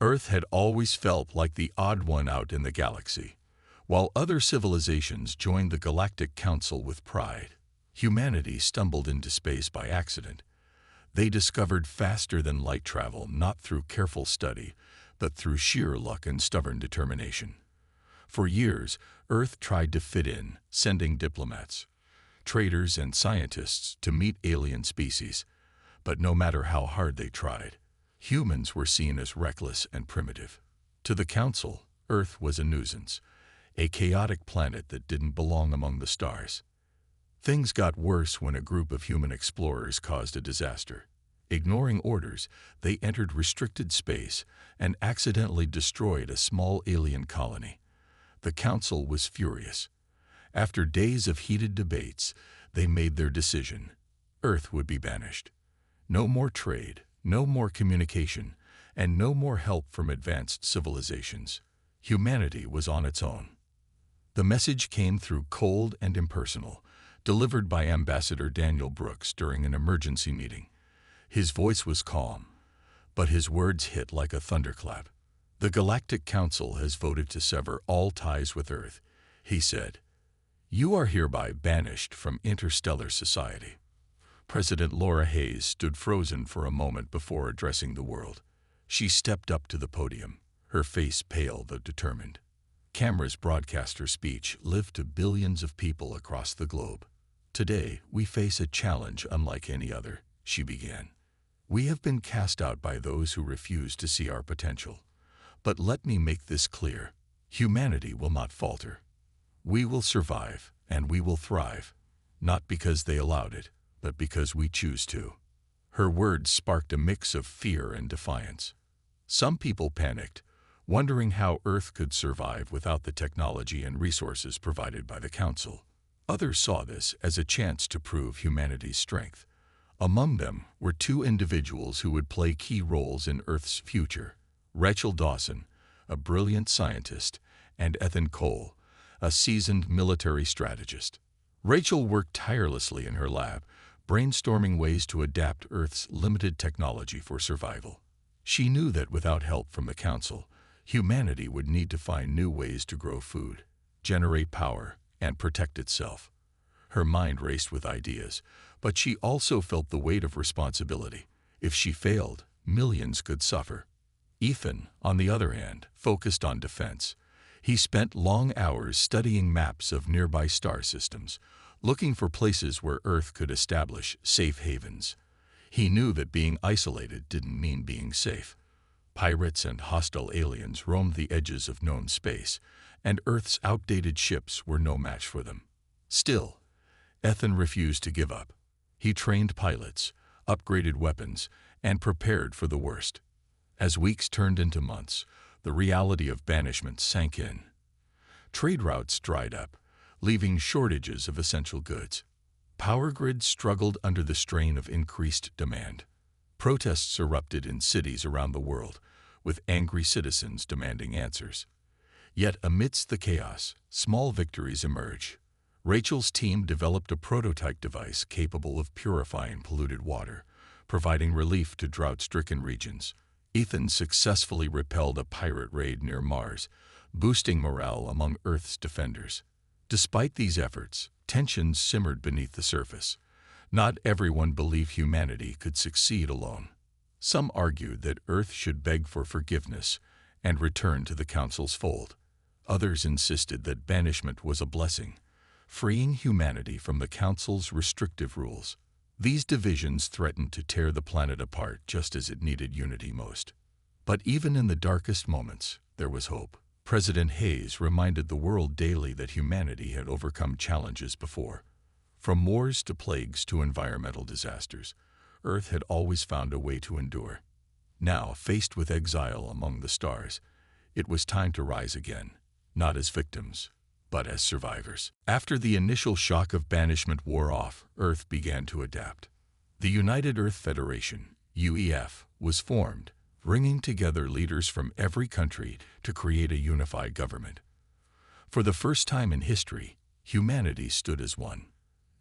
Earth had always felt like the odd one out in the galaxy. While other civilizations joined the Galactic Council with pride, humanity stumbled into space by accident. They discovered faster than light travel not through careful study, but through sheer luck and stubborn determination. For years, Earth tried to fit in, sending diplomats, traders, and scientists to meet alien species. But no matter how hard they tried, humans were seen as reckless and primitive. To the Council, Earth was a nuisance, a chaotic planet that didn't belong among the stars. Things got worse when a group of human explorers caused a disaster. Ignoring orders, they entered restricted space and accidentally destroyed a small alien colony. The Council was furious. After days of heated debates, they made their decision. Earth would be banished. No more trade, no more communication, and no more help from advanced civilizations. Humanity was on its own. The message came through cold and impersonal, delivered by Ambassador Daniel Brooks during an emergency meeting. His voice was calm, but his words hit like a thunderclap. The Galactic Council has voted to sever all ties with Earth, he said. You are hereby banished from interstellar society. President Laura Hayes stood frozen for a moment before addressing the world. She stepped up to the podium, her face pale but determined. Cameras broadcast her speech lived to billions of people across the globe. Today, we face a challenge unlike any other, she began. We have been cast out by those who refuse to see our potential. But let me make this clear. Humanity will not falter. We will survive, and we will thrive, not because they allowed it, but because we choose to. Her words sparked a mix of fear and defiance. Some people panicked, wondering how Earth could survive without the technology and resources provided by the Council. Others saw this as a chance to prove humanity's strength. Among them were two individuals who would play key roles in Earth's future: Rachel Dawson, a brilliant scientist, and Ethan Cole, a seasoned military strategist. Rachel worked tirelessly in her lab, brainstorming ways to adapt Earth's limited technology for survival. She knew that without help from the Council, humanity would need to find new ways to grow food, generate power, and protect itself. Her mind raced with ideas, but she also felt the weight of responsibility. If she failed, millions could suffer. Ethan, on the other hand, focused on defense. He spent long hours studying maps of nearby star systems, looking for places where Earth could establish safe havens. He knew that being isolated didn't mean being safe. Pirates and hostile aliens roamed the edges of known space, and Earth's outdated ships were no match for them. Still, Ethan refused to give up. He trained pilots, upgraded weapons, and prepared for the worst. As weeks turned into months, the reality of banishment sank in. Trade routes dried up, leaving shortages of essential goods. Power grids struggled under the strain of increased demand. Protests erupted in cities around the world, with angry citizens demanding answers. Yet amidst the chaos, small victories emerged. Rachel's team developed a prototype device capable of purifying polluted water, providing relief to drought-stricken regions. Ethan successfully repelled a pirate raid near Mars, boosting morale among Earth's defenders. Despite these efforts, tensions simmered beneath the surface. Not everyone believed humanity could succeed alone. Some argued that Earth should beg for forgiveness and return to the Council's fold. Others insisted that banishment was a blessing, freeing humanity from the Council's restrictive rules. These divisions threatened to tear the planet apart just as it needed unity most. But even in the darkest moments, there was hope. President Hayes reminded the world daily that humanity had overcome challenges before. From wars to plagues to environmental disasters, Earth had always found a way to endure. Now, faced with exile among the stars, it was time to rise again, not as victims, but as survivors. After the initial shock of banishment wore off, Earth began to adapt. The United Earth Federation, UEF, was formed, bringing together leaders from every country to create a unified government. For the first time in history, humanity stood as one.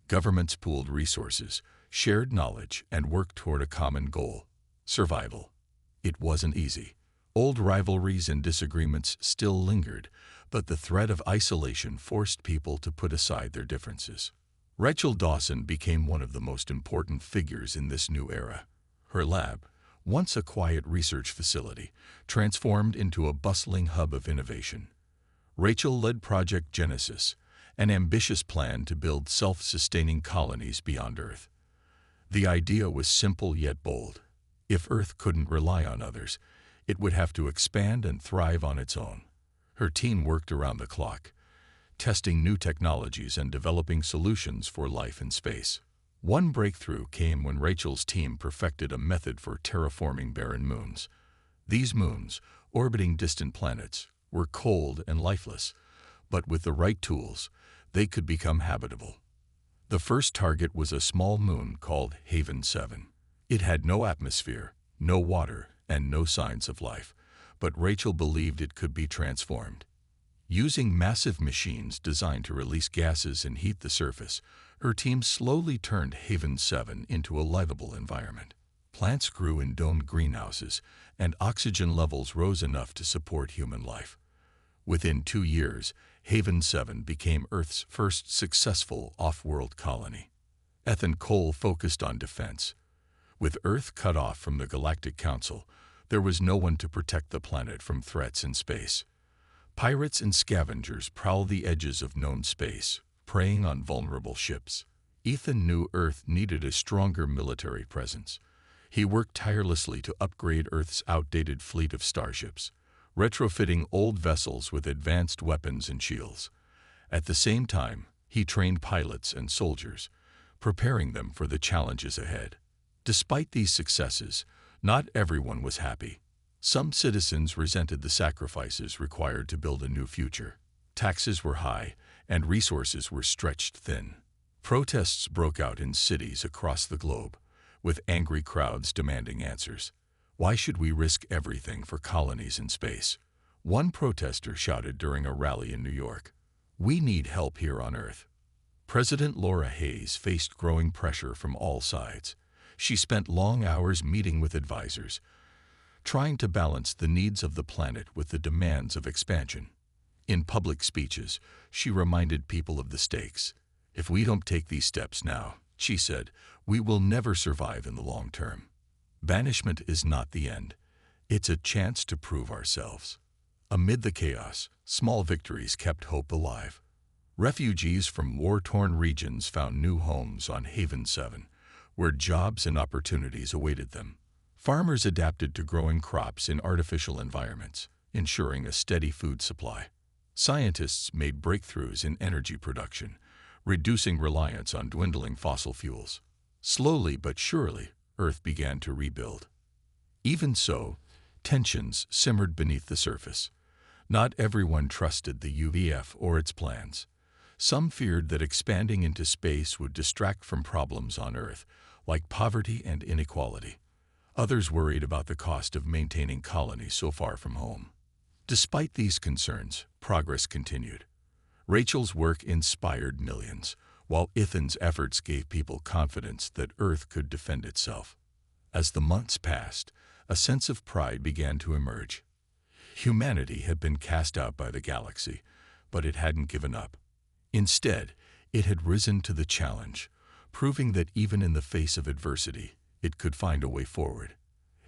Governments pooled resources, shared knowledge, and worked toward a common goal: survival. It wasn't easy. Old rivalries and disagreements still lingered, but the threat of isolation forced people to put aside their differences. Rachel Dawson became one of the most important figures in this new era. Her lab, once a quiet research facility, transformed into a bustling hub of innovation. Rachel led Project Genesis, an ambitious plan to build self-sustaining colonies beyond Earth. The idea was simple yet bold. If Earth couldn't rely on others, it would have to expand and thrive on its own. Her team worked around the clock, testing new technologies and developing solutions for life in space. One breakthrough came when Rachel's team perfected a method for terraforming barren moons. These moons, orbiting distant planets, were cold and lifeless, but with the right tools, they could become habitable. The first target was a small moon called Haven 7. It had no atmosphere, no water, and no signs of life, but Rachel believed it could be transformed. Using massive machines designed to release gases and heat the surface, her team slowly turned Haven 7 into a livable environment. Plants grew in domed greenhouses, and oxygen levels rose enough to support human life. Within 2 years, Haven 7 became Earth's first successful off-world colony. Ethan Cole focused on defense. With Earth cut off from the Galactic Council, there was no one to protect the planet from threats in space. Pirates and scavengers prowled the edges of known space, preying on vulnerable ships. Ethan knew Earth needed a stronger military presence. He worked tirelessly to upgrade Earth's outdated fleet of starships, retrofitting old vessels with advanced weapons and shields. At the same time, he trained pilots and soldiers, preparing them for the challenges ahead. Despite these successes, not everyone was happy. Some citizens resented the sacrifices required to build a new future. Taxes were high, and resources were stretched thin. Protests broke out in cities across the globe, with angry crowds demanding answers. Why should we risk everything for colonies in space? One protester shouted during a rally in New York. We need help here on Earth. President Laura Hayes faced growing pressure from all sides. She spent long hours meeting with advisors, trying to balance the needs of the planet with the demands of expansion. In public speeches, she reminded people of the stakes. If we don't take these steps now, she said, we will never survive in the long term. Banishment is not the end. It's a chance to prove ourselves. Amid the chaos, small victories kept hope alive. Refugees from war-torn regions found new homes on Haven 7, where jobs and opportunities awaited them. Farmers adapted to growing crops in artificial environments, ensuring a steady food supply. Scientists made breakthroughs in energy production, reducing reliance on dwindling fossil fuels. Slowly but surely, Earth began to rebuild. Even so, tensions simmered beneath the surface. Not everyone trusted the UVF or its plans. Some feared that expanding into space would distract from problems on Earth, like poverty and inequality. Others worried about the cost of maintaining colonies so far from home. Despite these concerns, progress continued. Rachel's work inspired millions, while Ethan's efforts gave people confidence that Earth could defend itself. As the months passed, a sense of pride began to emerge. Humanity had been cast out by the galaxy, but it hadn't given up. Instead, it had risen to the challenge, proving that even in the face of adversity, it could find a way forward.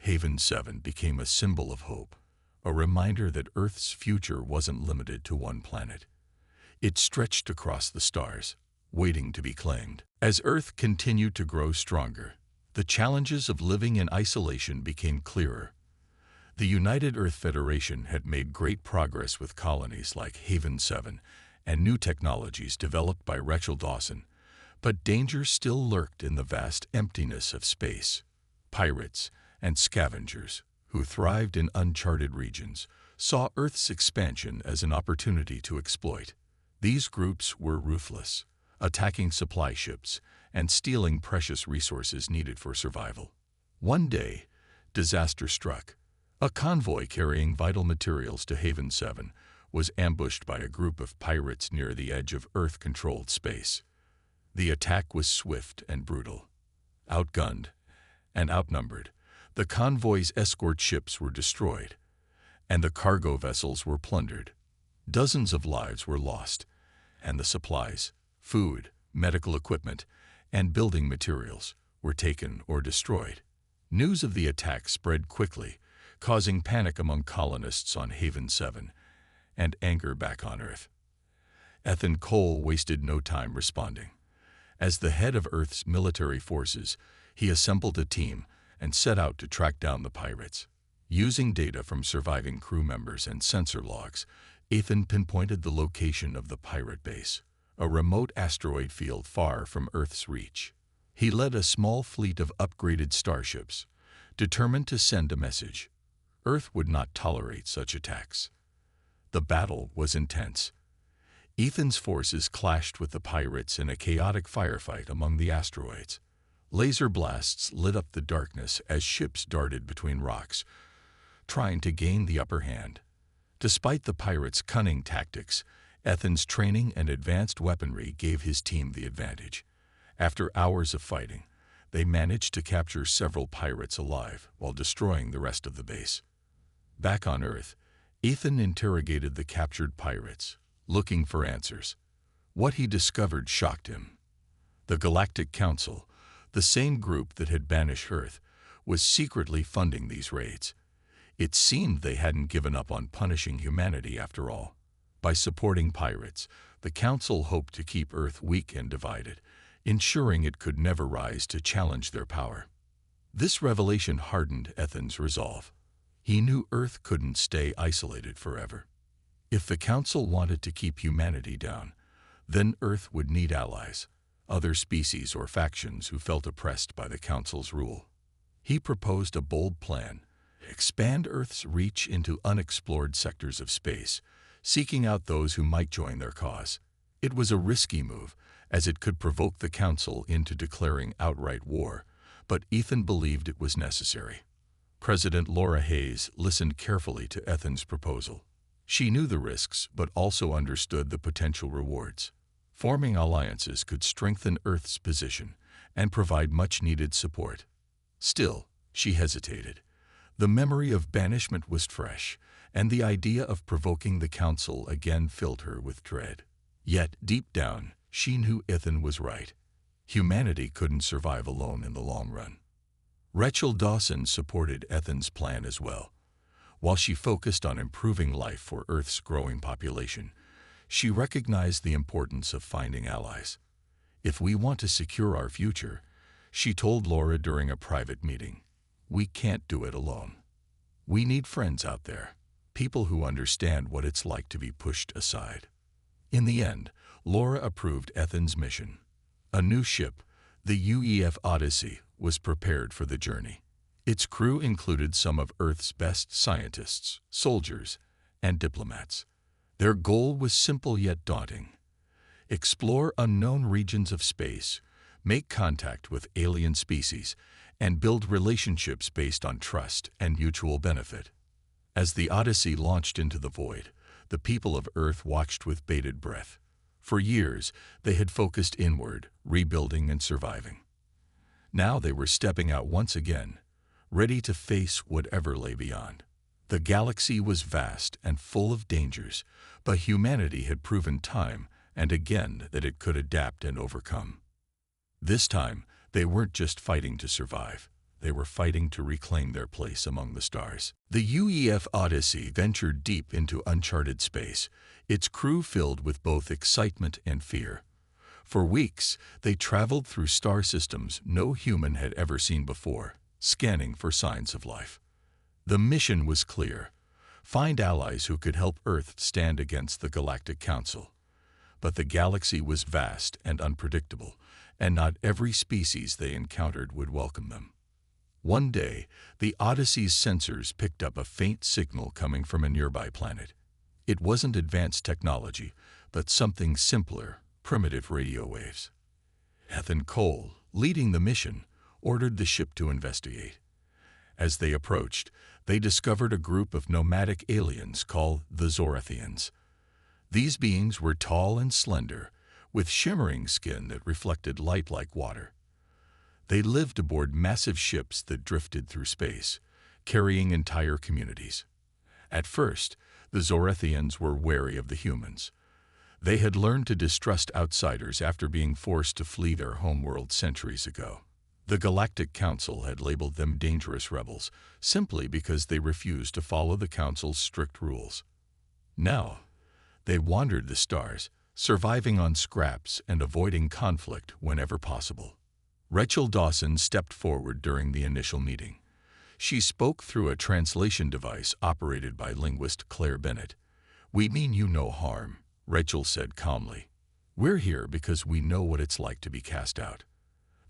Haven 7 became a symbol of hope, a reminder that Earth's future wasn't limited to one planet. It stretched across the stars, waiting to be claimed. As Earth continued to grow stronger, the challenges of living in isolation became clearer. The United Earth Federation had made great progress with colonies like Haven 7 and new technologies developed by Rachel Dawson, but danger still lurked in the vast emptiness of space. Pirates and scavengers, who thrived in uncharted regions, saw Earth's expansion as an opportunity to exploit. These groups were ruthless, attacking supply ships and stealing precious resources needed for survival. One day, disaster struck. A convoy carrying vital materials to Haven 7 was ambushed by a group of pirates near the edge of Earth-controlled space. The attack was swift and brutal. Outgunned and outnumbered, the convoy's escort ships were destroyed. and the cargo vessels were plundered. Dozens of lives were lost, and the supplies, food, medical equipment, and building materials were taken or destroyed. News of the attack spread quickly, causing panic among colonists on Haven 7 and anger back on Earth. Ethan Cole wasted no time responding. As the head of Earth's military forces, he assembled a team and set out to track down the pirates. Using data from surviving crew members and sensor logs, Ethan pinpointed the location of the pirate base, a remote asteroid field far from Earth's reach. He led a small fleet of upgraded starships, determined to send a message. Earth would not tolerate such attacks. The battle was intense. Ethan's forces clashed with the pirates in a chaotic firefight among the asteroids. Laser blasts lit up the darkness as ships darted between rocks, trying to gain the upper hand. Despite the pirates' cunning tactics, Ethan's training and advanced weaponry gave his team the advantage. After hours of fighting, they managed to capture several pirates alive while destroying the rest of the base. Back on Earth, Ethan interrogated the captured pirates, looking for answers. What he discovered shocked him. The Galactic Council, the same group that had banished Earth, was secretly funding these raids. It seemed they hadn't given up on punishing humanity after all. By supporting pirates, the Council hoped to keep Earth weak and divided, ensuring it could never rise to challenge their power. This revelation hardened Ethan's resolve. He knew Earth couldn't stay isolated forever. If the Council wanted to keep humanity down, then Earth would need allies, other species or factions who felt oppressed by the Council's rule. He proposed a bold plan: expand Earth's reach into unexplored sectors of space, seeking out those who might join their cause. It was a risky move, as it could provoke the Council into declaring outright war, but Ethan believed it was necessary. President Laura Hayes listened carefully to Ethan's proposal. She knew the risks, but also understood the potential rewards. Forming alliances could strengthen Earth's position and provide much-needed support. Still, she hesitated. The memory of banishment was fresh, and the idea of provoking the Council again filled her with dread. Yet, deep down, she knew Ethan was right. Humanity couldn't survive alone in the long run. Rachel Dawson supported Ethan's plan as well. While she focused on improving life for Earth's growing population, she recognized the importance of finding allies. If we want to secure our future, she told Laura during a private meeting, we can't do it alone. We need friends out there, people who understand what it's like to be pushed aside. In the end, Laura approved Ethan's mission. A new ship, the UEF Odyssey, was prepared for the journey. Its crew included some of Earth's best scientists, soldiers, and diplomats. Their goal was simple yet daunting: explore unknown regions of space, make contact with alien species, and build relationships based on trust and mutual benefit. As the Odyssey launched into the void, the people of Earth watched with bated breath. For years, they had focused inward, rebuilding and surviving. Now they were stepping out once again, ready to face whatever lay beyond. The galaxy was vast and full of dangers, but humanity had proven time and again that it could adapt and overcome. This time, they weren't just fighting to survive. They were fighting to reclaim their place among the stars. The UEF Odyssey ventured deep into uncharted space, its crew filled with both excitement and fear. For weeks, they traveled through star systems no human had ever seen before, scanning for signs of life. The mission was clear: find allies who could help Earth stand against the Galactic Council. But the galaxy was vast and unpredictable, and not every species they encountered would welcome them. One day, the Odyssey's sensors picked up a faint signal coming from a nearby planet. It wasn't advanced technology, but something simpler: primitive radio waves. Ethan Cole, leading the mission, ordered the ship to investigate. As they approached, they discovered a group of nomadic aliens called the Zorathians. These beings were tall and slender, with shimmering skin that reflected light like water. They lived aboard massive ships that drifted through space, carrying entire communities. At first, the Zorethians were wary of the humans. They had learned to distrust outsiders after being forced to flee their homeworld centuries ago. The Galactic Council had labeled them dangerous rebels, simply because they refused to follow the Council's strict rules. Now, they wandered the stars, surviving on scraps and avoiding conflict whenever possible. Rachel Dawson stepped forward during the initial meeting. She spoke through a translation device operated by linguist Claire Bennett. "We mean you no harm," Rachel said calmly. "We're here because we know what it's like to be cast out.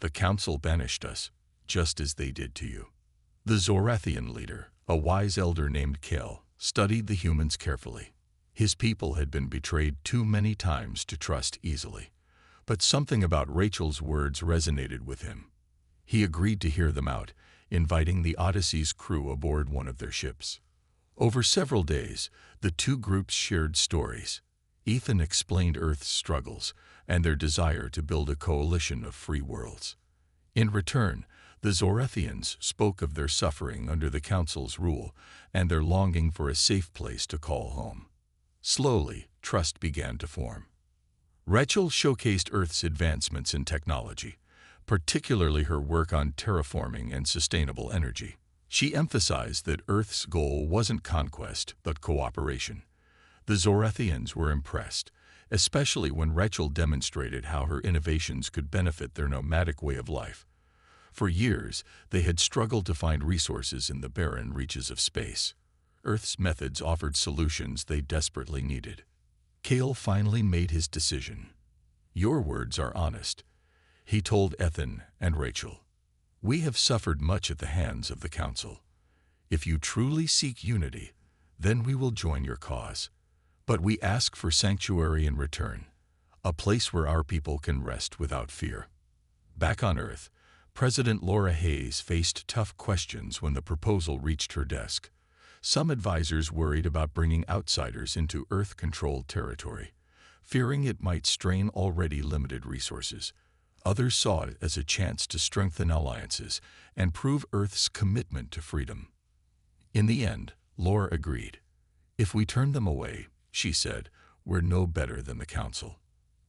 The Council banished us, just as they did to you." The Zorethian leader, a wise elder named Kel, studied the humans carefully. His people had been betrayed too many times to trust easily. But something about Rachel's words resonated with him. He agreed to hear them out, inviting the Odyssey's crew aboard one of their ships. Over several days, the two groups shared stories. Ethan explained Earth's struggles and their desire to build a coalition of free worlds. In return, the Zorethians spoke of their suffering under the Council's rule and their longing for a safe place to call home. Slowly, trust began to form. Rachel showcased Earth's advancements in technology, particularly her work on terraforming and sustainable energy. She emphasized that Earth's goal wasn't conquest, but cooperation. The Zorethians were impressed, especially when Rachel demonstrated how her innovations could benefit their nomadic way of life. For years, they had struggled to find resources in the barren reaches of space. Earth's methods offered solutions they desperately needed. Cale finally made his decision. "Your words are honest," he told Ethan and Rachel. "We have suffered much at the hands of the Council. If you truly seek unity, then we will join your cause. But we ask for sanctuary in return, a place where our people can rest without fear." Back on Earth, President Laura Hayes faced tough questions when the proposal reached her desk. Some advisors worried about bringing outsiders into Earth-controlled territory, fearing it might strain already limited resources. Others saw it as a chance to strengthen alliances and prove Earth's commitment to freedom. In the end, Laura agreed. "If we turn them away," she said, "we're no better than the Council.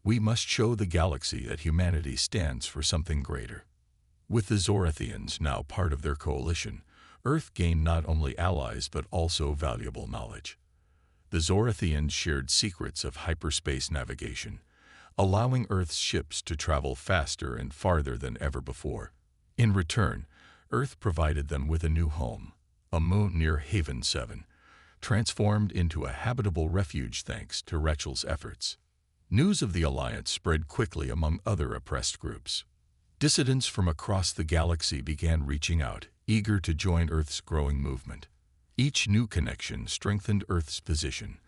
We must show the galaxy that humanity stands for something greater." With the Zorethians now part of their coalition, Earth gained not only allies but also valuable knowledge. The Zorethians shared secrets of hyperspace navigation, allowing Earth's ships to travel faster and farther than ever before. In return, Earth provided them with a new home, a moon near Haven 7, transformed into a habitable refuge thanks to Rachel's efforts. News of the alliance spread quickly among other oppressed groups. Dissidents from across the galaxy began reaching out, eager to join Earth's growing movement. Each new connection strengthened Earth's position,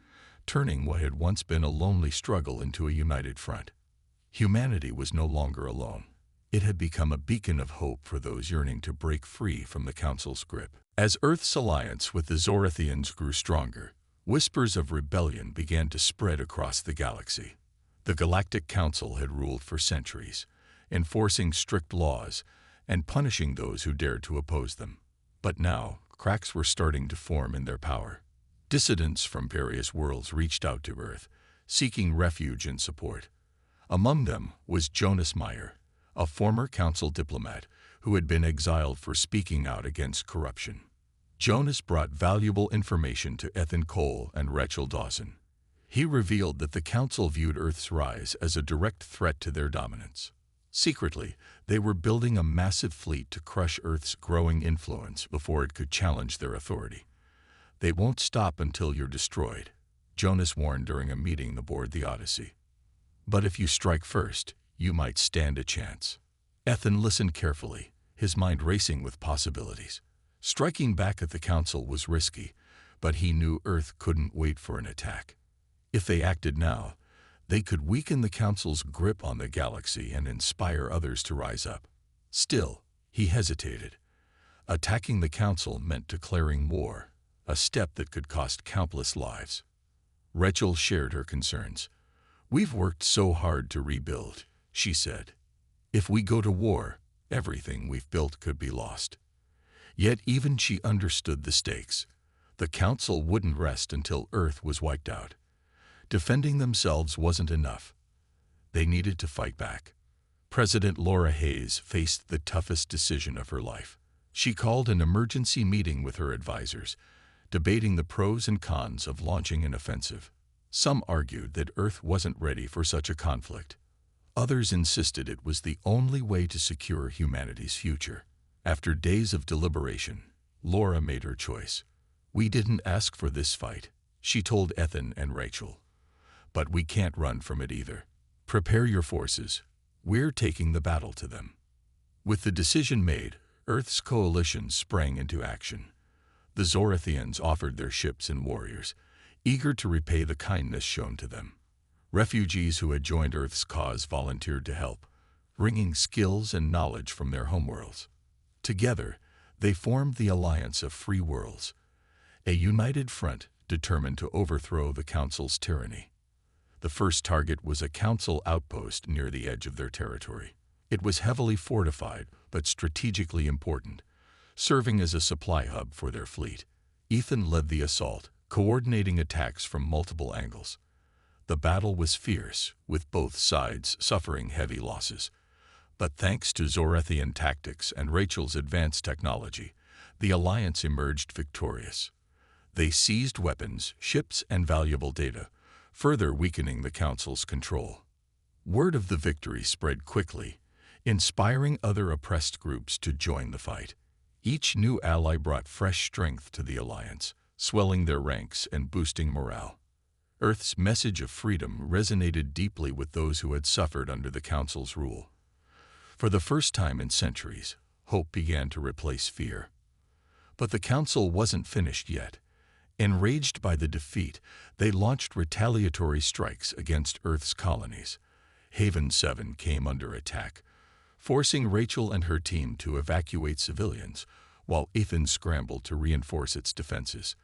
turning what had once been a lonely struggle into a united front. Humanity was no longer alone. It had become a beacon of hope for those yearning to break free from the Council's grip. As Earth's alliance with the Zorethians grew stronger, whispers of rebellion began to spread across the galaxy. The Galactic Council had ruled for centuries, enforcing strict laws and punishing those who dared to oppose them. But now, cracks were starting to form in their power. Dissidents from various worlds reached out to Earth, seeking refuge and support. Among them was Jonas Meyer, a former Council diplomat who had been exiled for speaking out against corruption. Jonas brought valuable information to Ethan Cole and Rachel Dawson. He revealed that the Council viewed Earth's rise as a direct threat to their dominance. Secretly, they were building a massive fleet to crush Earth's growing influence before it could challenge their authority. "They won't stop until you're destroyed," Jonas warned during a meeting aboard the Odyssey. "But if you strike first, you might stand a chance." Ethan listened carefully, his mind racing with possibilities. Striking back at the Council was risky, but he knew Earth couldn't wait for an attack. If they acted now, they could weaken the Council's grip on the galaxy and inspire others to rise up. Still, he hesitated. Attacking the Council meant declaring war, a step that could cost countless lives. Rachel shared her concerns. "We've worked so hard to rebuild," she said. "If we go to war, everything we've built could be lost." Yet even she understood the stakes. The Council wouldn't rest until Earth was wiped out. Defending themselves wasn't enough. They needed to fight back. President Laura Hayes faced the toughest decision of her life. She called an emergency meeting with her advisors, debating the pros and cons of launching an offensive. Some argued that Earth wasn't ready for such a conflict. Others insisted it was the only way to secure humanity's future. After days of deliberation, Laura made her choice. "We didn't ask for this fight," she told Ethan and Rachel. "But we can't run from it either. Prepare your forces. We're taking the battle to them." With the decision made, Earth's coalition sprang into action. The Zorathians offered their ships and warriors, eager to repay the kindness shown to them. Refugees who had joined Earth's cause volunteered to help, bringing skills and knowledge from their homeworlds. Together, they formed the Alliance of Free Worlds, a united front determined to overthrow the Council's tyranny. The first target was a Council outpost near the edge of their territory. It was heavily fortified but strategically important, serving as a supply hub for their fleet. Ethan led the assault, coordinating attacks from multiple angles. The battle was fierce, with both sides suffering heavy losses. But thanks to Zorathian tactics and Rachel's advanced technology, the Alliance emerged victorious. They seized weapons, ships, and valuable data, further weakening the Council's control. Word of the victory spread quickly, inspiring other oppressed groups to join the fight. Each new ally brought fresh strength to the Alliance, swelling their ranks and boosting morale. Earth's message of freedom resonated deeply with those who had suffered under the Council's rule. For the first time in centuries, hope began to replace fear. But the Council wasn't finished yet. Enraged by the defeat, they launched retaliatory strikes against Earth's colonies. Haven 7 came under attack, forcing Rachel and her team to evacuate civilians, while Ethan scrambled to reinforce its defenses.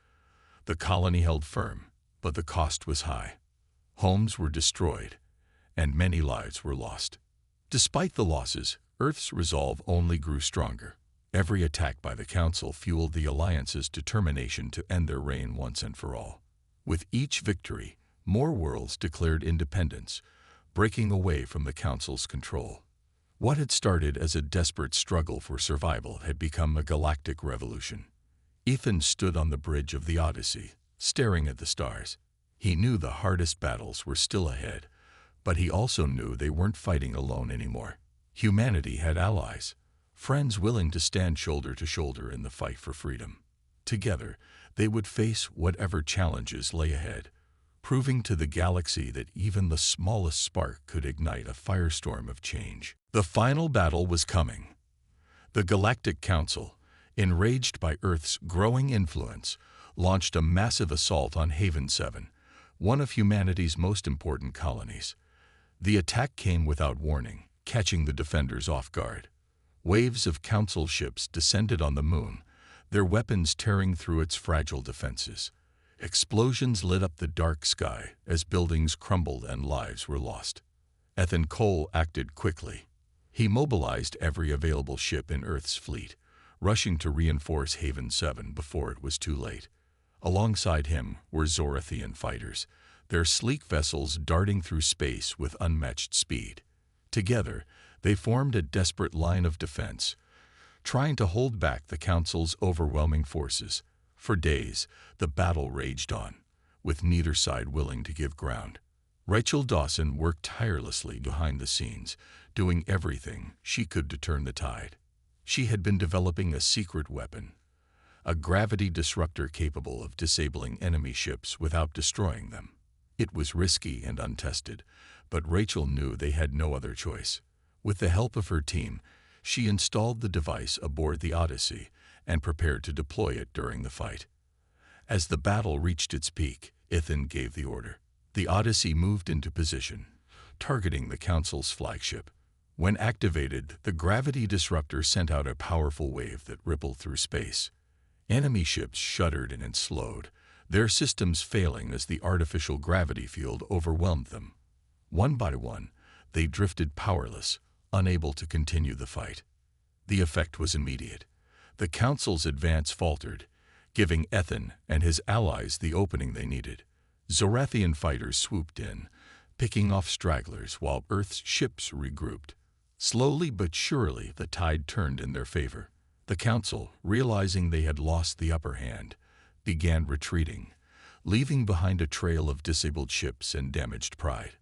The colony held firm, but the cost was high. Homes were destroyed, and many lives were lost. Despite the losses, Earth's resolve only grew stronger. Every attack by the Council fueled the Alliance's determination to end their reign once and for all. With each victory, more worlds declared independence, breaking away from the Council's control. What had started as a desperate struggle for survival had become a galactic revolution. Ethan stood on the bridge of the Odyssey, staring at the stars. He knew the hardest battles were still ahead, but he also knew they weren't fighting alone anymore. Humanity had allies, friends willing to stand shoulder to shoulder in the fight for freedom. Together, they would face whatever challenges lay ahead, proving to the galaxy that even the smallest spark could ignite a firestorm of change. The final battle was coming. The Galactic Council, enraged by Earth's growing influence, launched a massive assault on Haven 7, one of humanity's most important colonies. The attack came without warning, catching the defenders off guard. Waves of Council ships descended on the moon, their weapons tearing through its fragile defenses. Explosions lit up the dark sky as buildings crumbled and lives were lost. Ethan Cole acted quickly. He mobilized every available ship in Earth's fleet, rushing to reinforce Haven 7 before it was too late. Alongside him were Zorathian fighters, their sleek vessels darting through space with unmatched speed. Together, they formed a desperate line of defense, trying to hold back the Council's overwhelming forces. For days, the battle raged on, with neither side willing to give ground. Rachel Dawson worked tirelessly behind the scenes, doing everything she could to turn the tide. She had been developing a secret weapon, a gravity disruptor capable of disabling enemy ships without destroying them. It was risky and untested, but Rachel knew they had no other choice. With the help of her team, she installed the device aboard the Odyssey and prepared to deploy it during the fight. As the battle reached its peak, Ethan gave the order. The Odyssey moved into position, targeting the Council's flagship. When activated, the gravity disruptor sent out a powerful wave that rippled through space. Enemy ships shuddered and slowed, their systems failing as the artificial gravity field overwhelmed them. One by one, they drifted powerless, unable to continue the fight. The effect was immediate. The Council's advance faltered, giving Ethan and his allies the opening they needed. Zorathian fighters swooped in, picking off stragglers while Earth's ships regrouped. Slowly but surely, the tide turned in their favor. The Council, realizing they had lost the upper hand, began retreating, leaving behind a trail of disabled ships and damaged pride.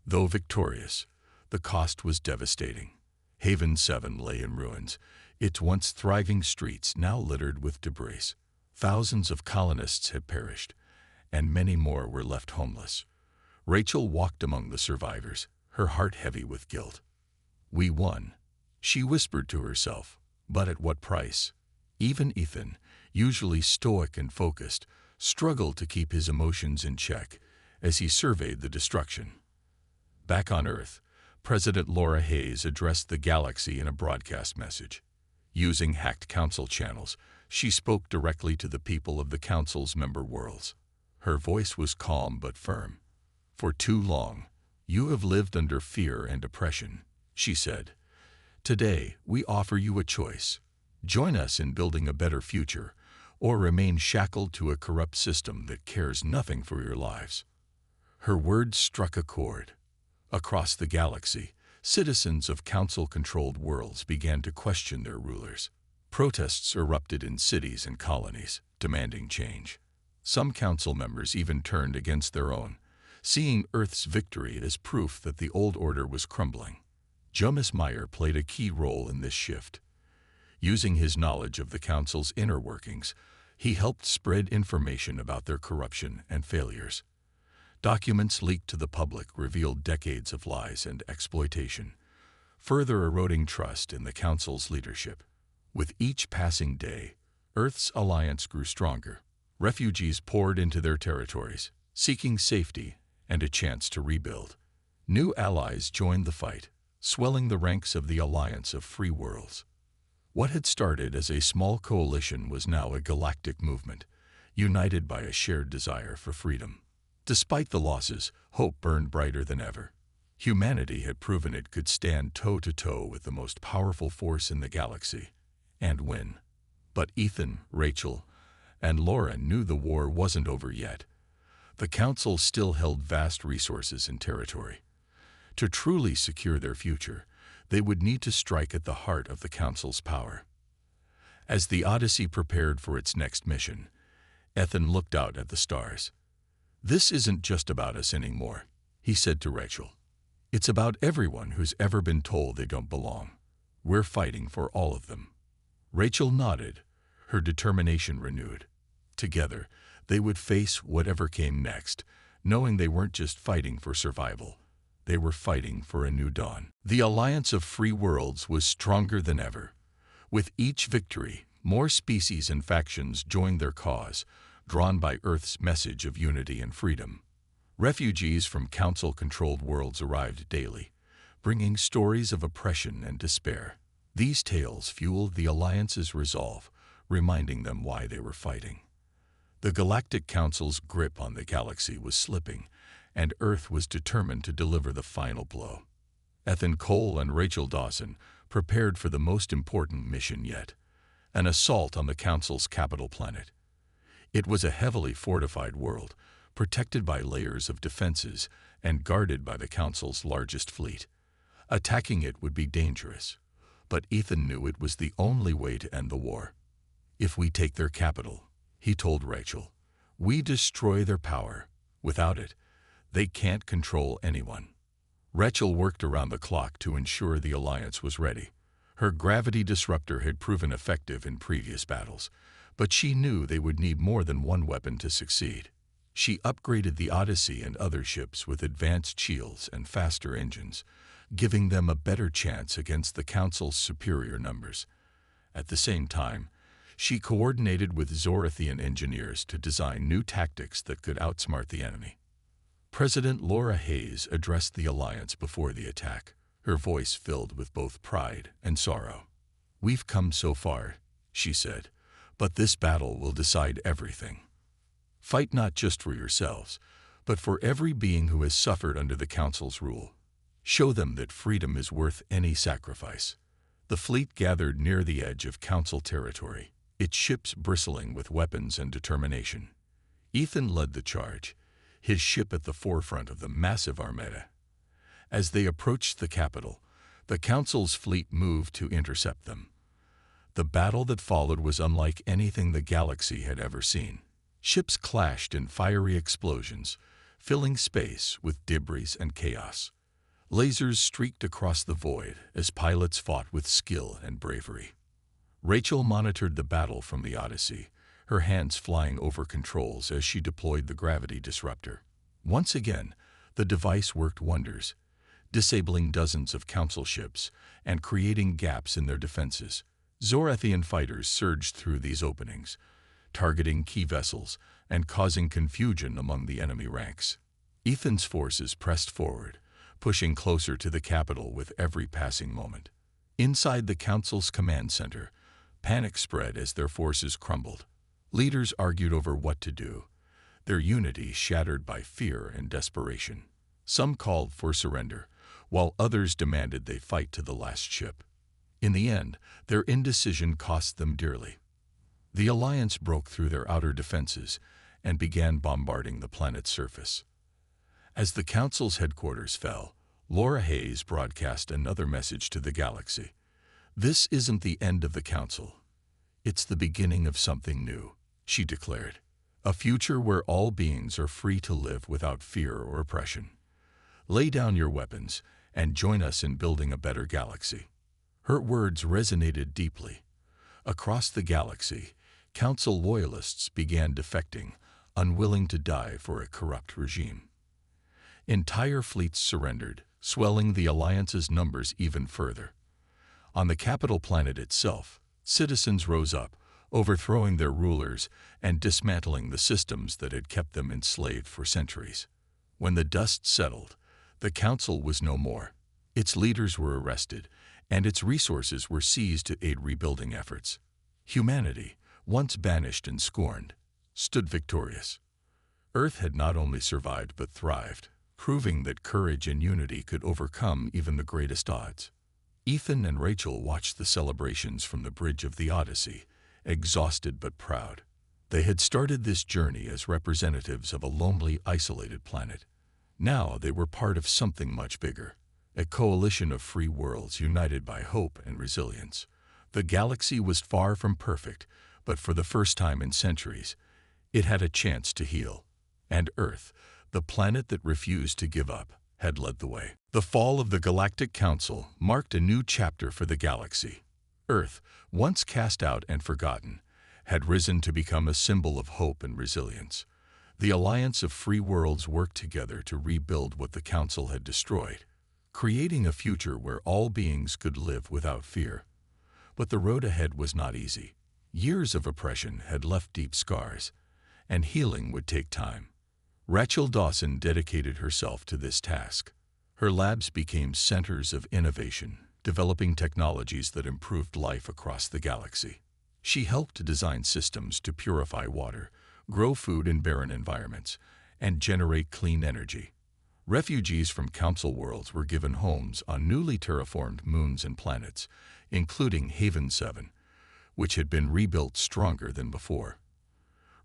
Though victorious, the cost was devastating. Haven 7 lay in ruins, its once thriving streets now littered with debris. Thousands of colonists had perished, and many more were left homeless. Rachel walked among the survivors, her heart heavy with guilt. "We won," she whispered to herself, but at what price? Even Ethan, usually stoic and focused, struggled to keep his emotions in check as he surveyed the destruction. Back on Earth, President Laura Hayes addressed the galaxy in a broadcast message. Using hacked Council channels, she spoke directly to the people of the Council's member worlds. Her voice was calm but firm. "For too long, you have lived under fear and oppression," she said. "Today, we offer you a choice. Join us in building a better future, or remain shackled to a corrupt system that cares nothing for your lives." Her words struck a chord. Across the galaxy, citizens of Council-controlled worlds began to question their rulers. Protests erupted in cities and colonies, demanding change. Some Council members even turned against their own, seeing Earth's victory as proof that the old order was crumbling. Jonas Meyer played a key role in this shift. Using his knowledge of the Council's inner workings, he helped spread information about their corruption and failures. Documents leaked to the public revealed decades of lies and exploitation, further eroding trust in the Council's leadership. With each passing day, Earth's alliance grew stronger. Refugees poured into their territories, seeking safety and a chance to rebuild. New allies joined the fight, swelling the ranks of the Alliance of Free Worlds. What had started as a small coalition was now a galactic movement, united by a shared desire for freedom. Despite the losses, hope burned brighter than ever. Humanity had proven it could stand toe-to-toe with the most powerful force in the galaxy, and win. But Ethan, Rachel, and Laura knew the war wasn't over yet. The Council still held vast resources and territory. To truly secure their future, they would need to strike at the heart of the Council's power. As the Odyssey prepared for its next mission, Ethan looked out at the stars. "This isn't just about us anymore," he said to Rachel. "It's about everyone who's ever been told they don't belong. We're fighting for all of them." Rachel nodded, her determination renewed. Together, they would face whatever came next, knowing they weren't just fighting for survival. They were fighting for a new dawn. The Alliance of Free Worlds was stronger than ever. With each victory, more species and factions joined their cause, drawn by Earth's message of unity and freedom. Refugees from Council-controlled worlds arrived daily, bringing stories of oppression and despair. These tales fueled the Alliance's resolve, reminding them why they were fighting. The Galactic Council's grip on the galaxy was slipping, and Earth was determined to deliver the final blow. Ethan Cole and Rachel Dawson prepared for the most important mission yet, an assault on the Council's capital planet. It was a heavily fortified world, protected by layers of defenses and guarded by the Council's largest fleet. Attacking it would be dangerous, but Ethan knew it was the only way to end the war. "If we take their capital," he told Rachel, "we destroy their power. Without it, they can't control anyone." Rachel worked around the clock to ensure the Alliance was ready. Her gravity disruptor had proven effective in previous battles, but she knew they would need more than one weapon to succeed. She upgraded the Odyssey and other ships with advanced shields and faster engines, giving them a better chance against the Council's superior numbers. At the same time, she coordinated with Zorathian engineers to design new tactics that could outsmart the enemy. President Laura Hayes addressed the Alliance before the attack, her voice filled with both pride and sorrow. "We've come so far," she said, "but this battle will decide everything. Fight not just for yourselves, but for every being who has suffered under the Council's rule. Show them that freedom is worth any sacrifice." The fleet gathered near the edge of Council territory, its ships bristling with weapons and determination. Ethan led the charge, his ship at the forefront of the massive armada. As they approached the capital, the Council's fleet moved to intercept them. The battle that followed was unlike anything the galaxy had ever seen. Ships clashed in fiery explosions, filling space with debris and chaos. Lasers streaked across the void as pilots fought with skill and bravery. Rachel monitored the battle from the Odyssey, her hands flying over controls as she deployed the gravity disruptor. Once again, the device worked wonders, disabling dozens of Council ships and creating gaps in their defenses. Zorathian fighters surged through these openings, targeting key vessels and causing confusion among the enemy ranks. Ethan's forces pressed forward, pushing closer to the capital with every passing moment. Inside the Council's command center, panic spread as their forces crumbled. Leaders argued over what to do, their unity shattered by fear and desperation. Some called for surrender, while others demanded they fight to the last ship. In the end, their indecision cost them dearly. The Alliance broke through their outer defenses and began bombarding the planet's surface. As the Council's headquarters fell, Laura Hayes broadcast another message to the galaxy. "This isn't the end of the Council. It's the beginning of something new," she declared. "A future where all beings are free to live without fear or oppression. Lay down your weapons and join us in building a better galaxy." Her words resonated deeply. Across the galaxy, Council loyalists began defecting, unwilling to die for a corrupt regime. Entire fleets surrendered, swelling the Alliance's numbers even further. On the capital planet itself, citizens rose up, overthrowing their rulers and dismantling the systems that had kept them enslaved for centuries. When the dust settled, the Council was no more. Its leaders were arrested, and its resources were seized to aid rebuilding efforts. Humanity, once banished and scorned, stood victorious. Earth had not only survived but thrived, proving that courage and unity could overcome even the greatest odds. Ethan and Rachel watched the celebrations from the bridge of the Odyssey, exhausted but proud. They had started this journey as representatives of a lonely, isolated planet. Now they were part of something much bigger, a coalition of free worlds united by hope and resilience. The galaxy was far from perfect, but for the first time in centuries, it had a chance to heal. And Earth, the planet that refused to give up, had led the way. The fall of the Galactic Council marked a new chapter for the galaxy. Earth, once cast out and forgotten, had risen to become a symbol of hope and resilience. The Alliance of Free Worlds worked together to rebuild what the Council had destroyed, creating a future where all beings could live without fear. But the road ahead was not easy. Years of oppression had left deep scars, and healing would take time. Rachel Dawson dedicated herself to this task. Her labs became centers of innovation, developing technologies that improved life across the galaxy. She helped design systems to purify water, grow food in barren environments, and generate clean energy. Refugees from Council worlds were given homes on newly terraformed moons and planets, including Haven 7, which had been rebuilt stronger than before.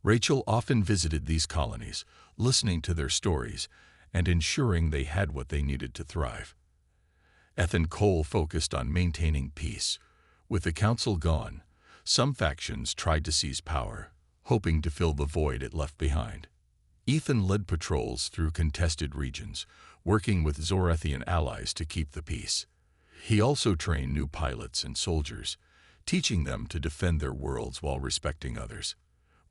Rachel often visited these colonies, listening to their stories and ensuring they had what they needed to thrive. Ethan Cole focused on maintaining peace. With the Council gone, some factions tried to seize power, hoping to fill the void it left behind. Ethan led patrols through contested regions, working with Zorathian allies to keep the peace. He also trained new pilots and soldiers, teaching them to defend their worlds while respecting others.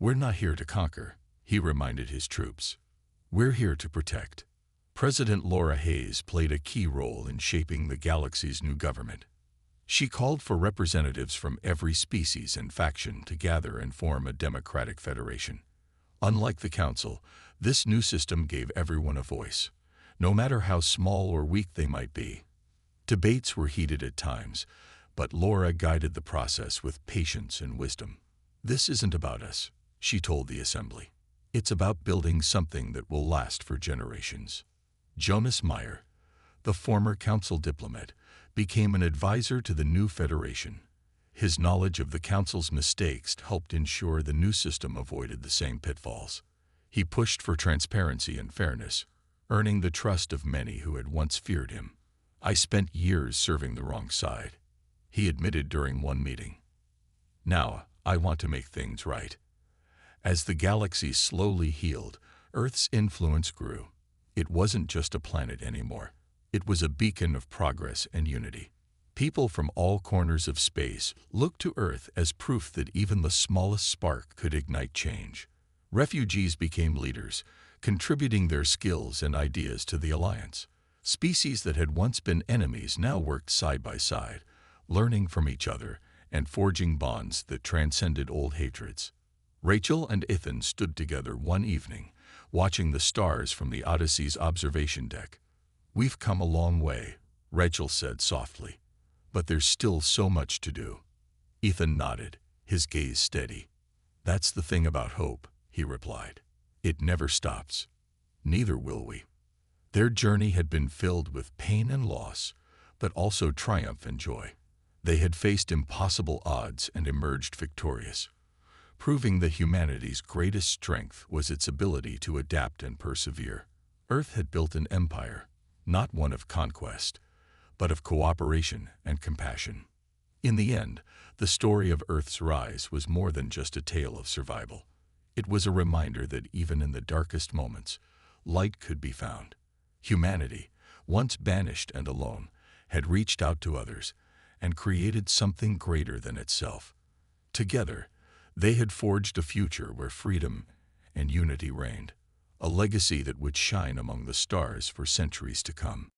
"We're not here to conquer," he reminded his troops. "We're here to protect." President Laura Hayes played a key role in shaping the galaxy's new government. She called for representatives from every species and faction to gather and form a democratic federation. Unlike the Council, this new system gave everyone a voice, no matter how small or weak they might be. Debates were heated at times, but Laura guided the process with patience and wisdom. "This isn't about us," she told the assembly. "It's about building something that will last for generations." Jonas Meyer, the former Council diplomat, became an advisor to the new federation. His knowledge of the Council's mistakes helped ensure the new system avoided the same pitfalls. He pushed for transparency and fairness, earning the trust of many who had once feared him. "I spent years serving the wrong side," he admitted during one meeting. "Now, I want to make things right." As the galaxy slowly healed, Earth's influence grew. It wasn't just a planet anymore. It was a beacon of progress and unity. People from all corners of space looked to Earth as proof that even the smallest spark could ignite change. Refugees became leaders, contributing their skills and ideas to the alliance. Species that had once been enemies now worked side by side, learning from each other and forging bonds that transcended old hatreds. Rachel and Ethan stood together one evening, watching the stars from the Odyssey's observation deck. "We've come a long way," Rachel said softly, "but there's still so much to do." Ethan nodded, his gaze steady. "That's the thing about hope," he replied. "It never stops. Neither will we." Their journey had been filled with pain and loss, but also triumph and joy. They had faced impossible odds and emerged victorious, proving that humanity's greatest strength was its ability to adapt and persevere. Earth had built an empire, not one of conquest, but of cooperation and compassion. In the end, the story of Earth's rise was more than just a tale of survival. It was a reminder that even in the darkest moments, light could be found. Humanity, once banished and alone, had reached out to others and created something greater than itself. Together, they had forged a future where freedom and unity reigned, a legacy that would shine among the stars for centuries to come.